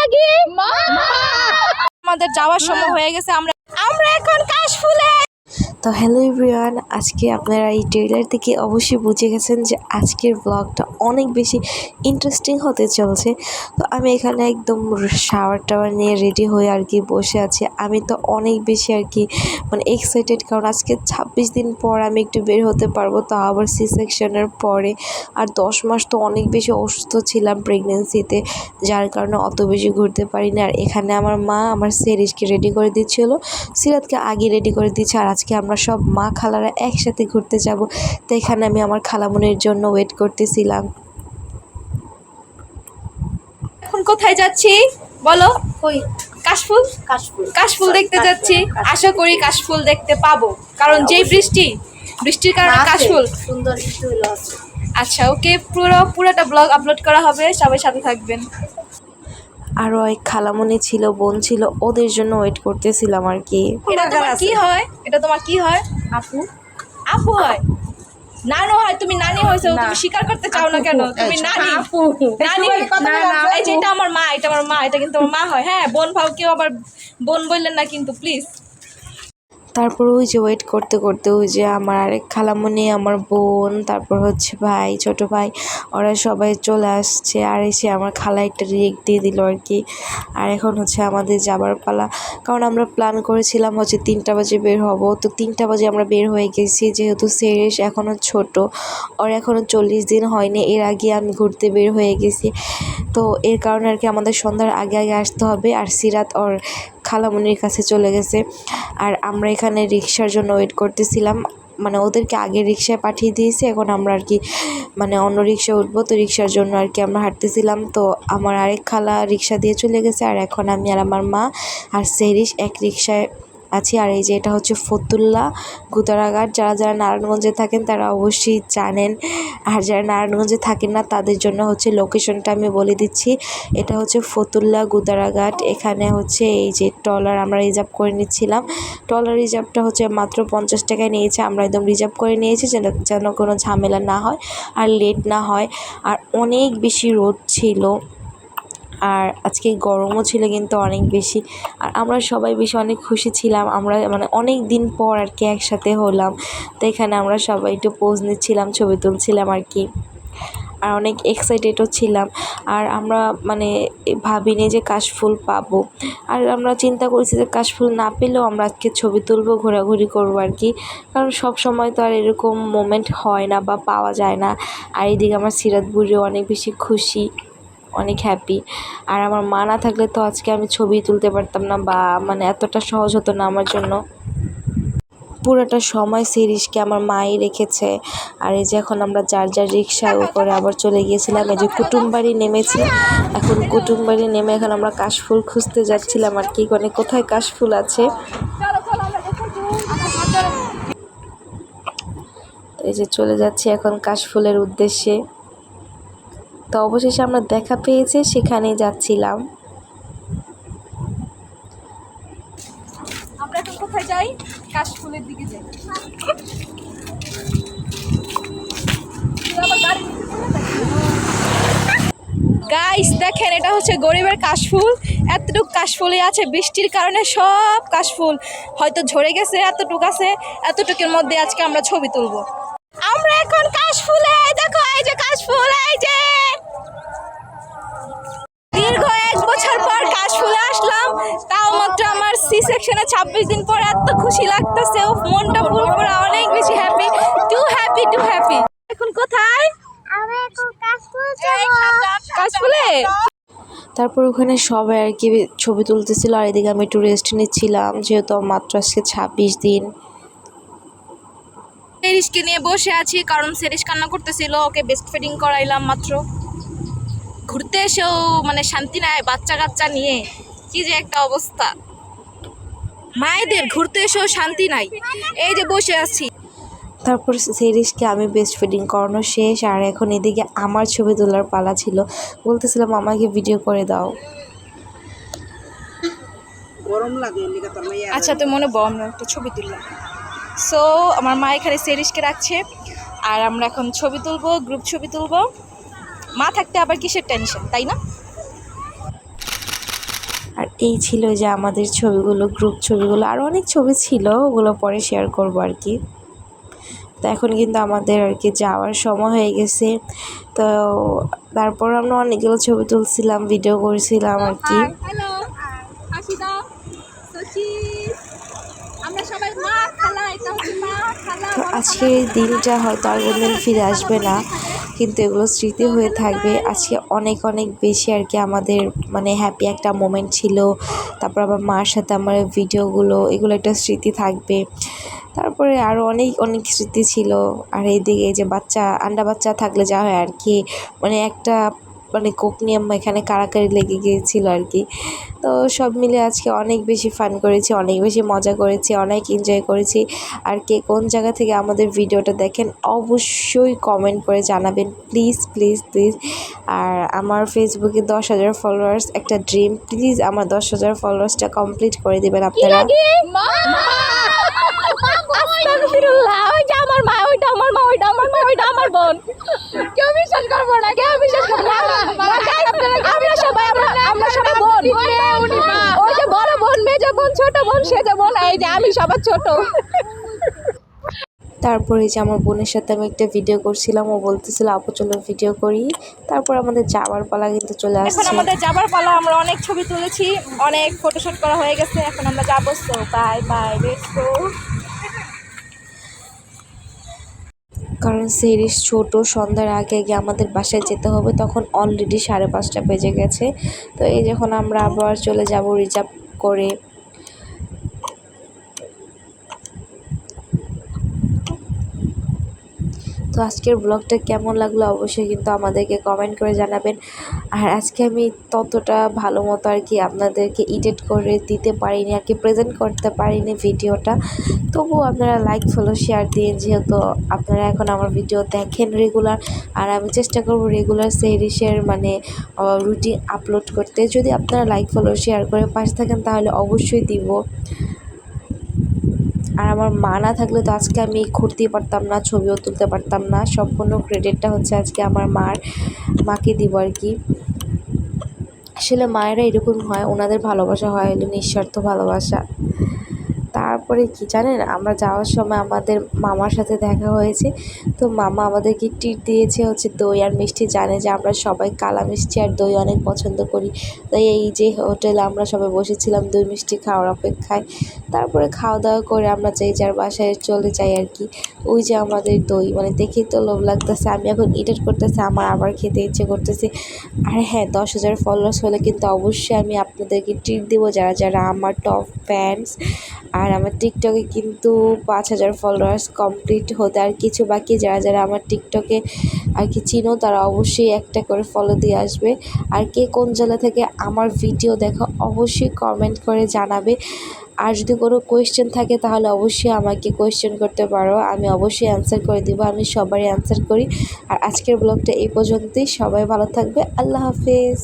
লাগি আমাদের যাওয়ার সময় হয়ে গেছে। আমরা এখন কাশফুলে। তো হ্যালো এভরিওয়ান, আজকে আপনারা এই ট্রেলার থেকে অবশ্যই বুঝে গেছেন যে আজকের ব্লগটা অনেক বেশি ইন্টারেস্টিং হতে চলছে। তো আমি এখানে একদম শাওয়ার টাওয়ার নিয়ে রেডি হয়ে আর কি বসে আছি। আমি তো অনেক বেশি আর কি মানে এক্সাইটেড, কারণ আজকে 26 দিন পর আমি একটু বের হতে পারবো, তা আবার সি সেকশনের পরে। আর 10 মাস তো অনেক বেশি অসুস্থ ছিলাম প্রেগনেন্সিতে, যার কারণে অত বেশি ঘুরতে পারিনি। আর এখানে আমার মা আমার সেরিসকে রেডি করে দিচ্ছিল, সিরাতকে আগে রেডি করে দিচ্ছে। আর আজকে আমরা সব মা খালারা একসাথে ঘুরতে যাব। তো এখানে আমি আমার খালামনির জন্য ওয়েট করতেছিলাম। এখন কোথায় যাচ্ছি বলো? কই? কাশফুল। কাশফুল দেখতে যাচ্ছি। আশা করি কাশফুল দেখতে পাবো, কারণ যেই বৃষ্টির কারণে কাশফুল সুন্দর কিছু হলো আছে। আচ্ছা ওকে, পুরোটা ব্লগ আপলোড করা হবে, সবাই সাথে থাকবেন। আরও এক খালামণি ছিল, বোন ছিল, ওদের জন্য ওয়েট করতেছিলাম আর কি। এটা তোমার কি হয়? আপু আপু হয়? নানু হয়? তুমি নানি হয়েছো, তুমি স্বীকার করতে চাও না কেন? তুমি নানি। নানি এই যে এটা আমার মা, এটা কিন্তু আমার মা হয়। হ্যাঁ, বোন ভাও, কেউ আবার বোন বললেন না কিন্তু প্লিজ। তারপর ওই যে ওয়েট করতে করতে ওই যে আমার আরেক খালামণি, আমার বোন, তারপর হচ্ছে ভাই, ছোট ভাই, ওরা সবাই চলে আসছে। আর এসে আমার খালা একটা রিয়েক্ট দিয়ে দিল আর কি। আর এখন হচ্ছে আমাদের যাবার পালা, কারণ আমরা প্ল্যান করেছিলাম হচ্ছে 3টা বাজে বের হব। তো 3টা বাজে আমরা বের হয়ে গেছি, যেহেতু সেরেশ এখনও ছোট, ওর এখনও 40 দিন হয়নি, এর আগে আমি ঘুরতে বের হয়ে গেছি। তো এর কারণে আর কি আমাদের সন্ধ্যার আগে আগে আসতে হবে। আর সিরাত ওর খালামণির কাছে চলে গেছে। আর আমরা এখানে রিক্সার জন্য ওয়েট করতেছিলাম, মানে ওদেরকে আগে রিক্সায় পাঠিয়ে দিয়েছে, এখন আমরা আর কি মানে অন্য রিক্সায় উঠবো। তো রিক্সার জন্য আর কি আমরা হাঁটতেছিলাম। তো আমার আরেক খালা রিক্সা দিয়ে চলে গেছে, আর এখন আমি আর আমার মা আর সেরিস এক রিক্সায় আছি। আর এই যে এটা হচ্ছে ফতুল্লা গুদারাঘাট। যারা যারা নারায়ণগঞ্জে থাকেন তারা অবশ্যই জানেন, আর যারা নারায়ণগঞ্জে থাকেন না তাদের জন্য হচ্ছে লোকেশনটা আমি বলে দিচ্ছি। এটা হচ্ছে ফতুল্লা গুদারাঘাট। এখানে হচ্ছে এই যে ট্রলার আমরা রিজার্ভ করে নিচ্ছিলাম। ট্রলার রিজার্ভটা হচ্ছে মাত্র 50 টাকায় নিয়েছে। আমরা একদম রিজার্ভ করে নিয়েছি যেন কোনো ঝামেলা না হয় আর লেট না হয়। আর অনেক বেশি রোদ ছিল, আর আজকে গরমও ছিল কিন্তু অনেক বেশি। আর আমরা সবাই বেশি অনেক খুশি ছিলাম, আমরা মানে অনেক দিন পর আর কি একসাথে হলাম। তো এখানে আমরা সবাই একটু পোজ নিচ্ছিলাম, ছবি তুলছিলাম আর কি। আর অনেক এক্সাইটেডও ছিলাম। আর আমরা মানে ভাবিনি যে কাশফুল পাবো। আর আমরা চিন্তা করেছি যে কাশফুল না পেলেও আমরা আজকে ছবি তুলবো, ঘোরাঘুরি করবো আর কি, কারণ সব সময় তো আর এরকম মোমেন্ট হয় না বা পাওয়া যায় না। আর এইদিকে আমার সিরাত বুড়িও অনেক বেশি খুশি, অনেক হ্যাপি। আর আমার মা না থাকলে তো আজকে আমি ছবি তুলতে পারতাম না, বা মানে এতটা সহজ হতো না আমার জন্য। পুরোটা সময় সিরিজকে আমার মাই রেখেছে। আর এই যে এখন আমরা যার যার রিক্সায় করে আবার চলে গিয়েছিলাম। এই যে কুটুমবাড়ি নেমেছি, এখন কুটুমবাড়ি নেমে এখন আমরা কাশফুল খুঁজতে যাচ্ছিলাম আর কি, মানে কোথায় কাশফুল আছে। এই যে চলে যাচ্ছি এখন কাশফুলের উদ্দেশ্যে। তো অবশেষে আমরা দেখা পেয়েছি, সেখানেই যাচ্ছিলাম। আমরা এখন কোথায় যাই? কাশফুলের দিকে যাই। গাইস দেখেন, এটা হচ্ছে গরিবের কাশফুল। এতটুকু কাশফুলই আছে, বৃষ্টির কারণে সব কাশফুল হয়তো ঝরে গেছে, এতটুকু আছে। এতটুকুর মধ্যে আজকে আমরা ছবি তুলবো। আমরা এখন কাশফুলে, দেখো এই যে কাশফুল, এই যে দীর্ঘ 1 বছর পর কাশফুলে আসলাম, তাও মাত্র আমার সি সেকশনে 26 দিন পর। এত খুশি লাগতেছে, মনটা পুরো অনেক বেশি হ্যাপি, টু হ্যাপি। এখন কোথায়? কাশফুলে। তারপর ওখানে সবাই আর কি ছবি তুলতেছিল, আর এদিকে আমি একটু রেস্ট নিচ্ছিলাম, যেহেতু মাত্র আজকে 26 দিন। সেরিসকে নিয়ে বসে আছি, কারণ সেরিস কান্না করতেছিল, ওকে বেস্ট ফিডিং করাইলাম মাত্র। ঘুরতে এসেও মানে শান্তি নাই, বাচ্চা কাচ্চা নিয়ে কি যে একটা অবস্থা। মায়েদের ঘুরতে এসেও শান্তি নাই, এই যে বসে আছি। তারপর সেরিসকে আমি বেস্ট ফিডিং করানো শেষ, আর এখন এদিকে আমার ছবি তোলার পালা ছিল। বলতেছিলাম আমাকে ভিডিও করে দাও। গরম লাগে আচ্ছা, তো মনে বল, আমরা একটা ছবি তুললাম। সো আমার মা এখানে সেরিসকে রাখছে, আর আমরা এখন ছবি তুলবো, গ্রুপ ছবি তুলবো। মা থাকতে আবার কিসের টেনশন, তাই না? এই ছিল যে আমাদের ছবিগুলো, গ্রুপ ছবিগুলো, আরও অনেক ছবি ছিল, ওগুলো পরে শেয়ার করবো আর কি। তো এখন কিন্তু আমাদের আর কি যাওয়ার সময় হয়ে গেছে। তো তারপর আমরা অনেকগুলো ছবি তুলছিলাম, ভিডিও করছিলাম আর কি। হ্যালো, হাসি দাও সচি, আমরা সবাই মা খালা, এটা হচ্ছে মা খালা। তো আজকের এই দিনটা হয়তো আর কোনদিন ফিরে আসবে না, কিন্তু এগুলো স্মৃতি হয়ে থাকবে। আজকে অনেক অনেক বেশি আর কি আমাদের মানে হ্যাপি একটা মোমেন্ট ছিল। তারপর আবার মার সাথে আমার ভিডিওগুলো, এগুলো একটা স্মৃতি থাকবে। তারপরে আরও অনেক অনেক স্মৃতি ছিল। আর এইদিকে এই যে বাচ্চা, আন্ডা বাচ্চা থাকলে যা হয় আর কি, মানে একটা মানে কোক নিয়ে এখানে কাড়াকাড়ি লেগে গিয়েছিল আর কি। তো সব মিলে আজকে অনেক বেশি ফান করেছি, অনেক বেশি মজা করেছি, অনেক এনজয় করেছি। আর কে কোন জায়গা থেকে আমাদের ভিডিওটা দেখেন অবশ্যই কমেন্ট করে জানাবেন, প্লিজ প্লিজ প্লিজ। আর আমার ফেসবুকে 10,000 ফলোয়ার্স একটা ড্রিম, প্লিজ আমার 10,000 ফলোয়ার্সটা কমপ্লিট করে দেবেন আপনারা। মা আস্তাগফিরুল্লাহ, ওই যে আমার মা, ওইটা আমার মা, ওইটা আমার মা, ওইটা আমার বোন। কেউ বিশ্বাস করবো না, কেউ বিশ্বাস করবো না। আমরা সবাই আমরা সবাই বোন। ওই যে বড় বোন, মেজো বোন, ছোট বোন, সেজো বোন, এই যে আমি সবার ছোট। তারপরে যে আমার বোনের সাথে আমি একটা ভিডিও করছিলাম, ও বলতেছিল আপু চলো ভিডিও করি। তারপর আমাদের যাওয়ার পালা কিন্তু চলে এখন আসছে। আমাদের যাবার পালা, আমরা অনেক ছবি তুলেছি, অনেক ফটোশুট করা হয়ে গেছে, এখন আমরা যাবো। So bye bye, let's go. কারণ সিরিজ ছোট, সন্ধ্যার আগে আগে আমাদের বাসায় যেতে হবে, তখন অলরেডি 5:30 বেজে গেছে। তো এই যখন আমরা আবার চলে যাব রিজার্ভ করে। তো আজকের ব্লগটা কেমন লাগলো অবশ্যই কিন্তু আমাদেরকে কমেন্ট করে জানাবেন। আর আজকে আমি ততটা ভালো মতো আর কি আপনাদেরকে এডিট করে দিতে পারিনি আর কি, প্রেজেন্ট করতে পারিনি ভিডিওটা। তবুও আপনারা লাইক ফলো শেয়ার দিয়ে, যেহেতু আপনারা এখন আমার ভিডিও দেখেন রেগুলার, আর আমি চেষ্টা করব রেগুলার সিরিজের মানে রুটিন আপলোড করতে। যদি আপনারা লাইক ফলো শেয়ার করে পাশে থাকেন তাহলে অবশ্যই দিব। আর আমার মা না থাকলে তো আজকে আমি ঘুরতেই পারতাম না, ছবিও তুলতে পারতাম না। সম্পূর্ণ ক্রেডিটটা হচ্ছে আজকে আমার মাকে দিব আর কি। আসলে মায়েরা এরকম হয়, ওনাদের ভালোবাসা হয় হলো নিঃস্বার্থ ভালোবাসা। তারপরে কি জানেন, আমরা যাওয়ার সময় আমাদের মামার সাথে দেখা হয়েছে। তো মামা আমাদেরকে ট্রিট দিয়েছে হচ্ছে দই আর মিষ্টি। জানে যে আমরা সবাই কালা মিষ্টি আর দই অনেক পছন্দ করি, তাই এই যে হোটেলে আমরা সবাই বসেছিলাম দই মিষ্টি খাওয়ার অপেক্ষায়। তারপরে খাওয়া দাওয়া করে আমরা যে যার বাসায় চলে যাই আর কি। ওই যে আমাদের দই, মানে দেখেই তো লোভ লাগতেছে, আমি এখন এডিট করতেছি, আমার আবার খেতে ইচ্ছে করতেছে। আর হ্যাঁ, 10,000 ফলোয়ার্স হলে কিন্তু অবশ্যই আমি আপনাদেরকে ট্রিট দেবো, যারা যারা আমার টপ ফ্যান্স। আর আমার টিকটকে কিন্তু 5,000 ফলোয়ার্স কমপ্লিট হতে আর কিছু বাকি। যারা যারা আমার টিকটকে আর কি চিনো তারা অবশ্যই একটা করে ফলো দিয়ে আসবে। আর কে কোন জেলা থেকে আমার ভিডিও দেখো অবশ্যই কমেন্ট করে জানাবে। আর যদি কোনো কোয়েশ্চেন থাকে তাহলে অবশ্যই আমাকে কোয়েশ্চেন করতে পারো, আমি অবশ্যই অ্যান্সার করে দিব। আমি সবারই অ্যান্সার করি। আর আজকের ব্লগটা এই পর্যন্তই। সবাই ভালো থাকবে। আল্লাহ হাফেজ।